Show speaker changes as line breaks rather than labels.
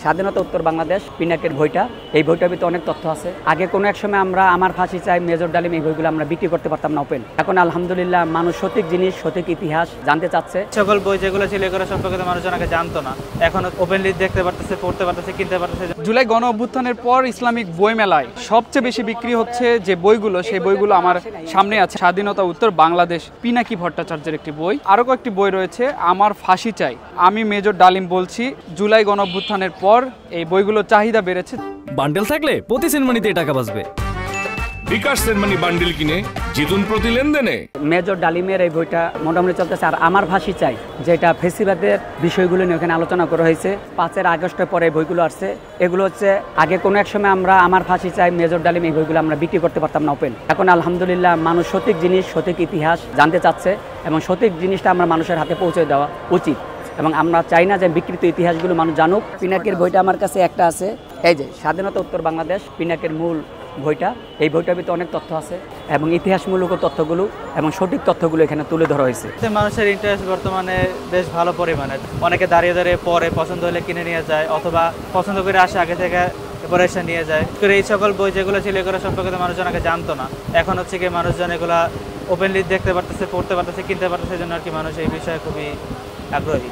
স্বাধীনতা উত্তর বাংলাদেশ পিনাকের বইটা, এই বইটার ভিতরে অনেক তথ্য আছে। আগে কোনো এক সময় আমরা আমার ফাঁসি চাই, মেজর ডালিম, এই বইগুলো আমরা বিক্রি করতে পারতাম না ওপেন। এখন আলহামদুলিল্লাহ মানুষ সঠিক জিনিস, সঠিক ইতিহাস জানতে চাচ্ছে।
সকল বই যেগুলো ছিল এগুলো সম্পর্কে মানুষজন আগে জানতো না, এখন ওপেনলি দেখতে পারতেছে, পড়তে পারতেছে, কিনতে পারতেছে।
জুলাই গণ অভ্যুত্থানের পর ইসলামিক বই মেলায় সবচেয়ে বেশি বিক্রি হচ্ছে যে বইগুলো, সেই বইগুলো আমার সামনে আছে। স্বাধীনতা উত্তর বাংলাদেশ পিনাকি ভট্টাচার্যের একটি বই, আরও কয়েকটি বই রয়েছে। আমার ফাঁসি চাই, আমি মেজর ডালিম বলছি। জুলাই গণ অভ্যুত্থানের পর এই বইগুলোর চাহিদা বেড়েছে।
বান্ডেল থাকলে প্রতি সেনমানিতে টাকা বাঁচবে।
বিকাশ সেনমানি বান্ডেল কিনে জিতুন প্রতি লেনদেনে।
মেজর ডালিমের এই বইটা মোটামুটি চলতেছে। আর আমার ফাঁসি চাই, যেটা ফেসিবাদের বিষয়গুলো নিয়ে ওখানে আলোচনা করা হয়েছে। 5 আগস্টের পরে এই বইগুলো আসছে। এগুলো হচ্ছে আগে কোনো এক সময় আমরা আমার ফাঁসি চাই, মেজর ডালিম, এই বইগুলো আমরা বিক্রি করতে পারতাম না ওপেন। এখন আলহামদুলিল্লাহ মানুষ সঠিক জিনিস, সঠিক ইতিহাস জানতে চাচ্ছে এবং সঠিক জিনিসটা আমরা মানুষের হাতে পৌঁছে দেওয়া উচিত। এবং আমরা চাই না যে বিকৃত ইতিহাসগুলো মানুষ জানুক। পিনাকের বইটা আমার কাছে একটা আছে, এই যে স্বাধীনতা উত্তর বাংলাদেশ পিনাকের মূল বইটা, এই বইটার ভিতরে অনেক তথ্য আছে এবং ইতিহাসমূলক তথ্যগুলো এবং সঠিক তথ্যগুলো এখানে তুলে ধরা হয়েছে।
মানুষের ইন্টারেস্ট বর্তমানে বেশ ভালো পরিমাণে, অনেকে দাঁড়িয়ে দাঁড়িয়ে পরে পছন্দ হলে কিনে নিয়ে যায়, অথবা পছন্দ করে আসে আগে থেকে পরে এসে নিয়ে যায়। এই সকল বই যেগুলো ছিল এগুলো সম্পর্কে মানুষজন আগে জানতো না, এখন হচ্ছে কি মানুষজন এগুলা ওপেনলি দেখতে পারতেছে, পড়তে পারতেছে, কিনতে পারতেছে, জন্য আর কি মানুষ এই বিষয়ে খুবই আগ্রহী।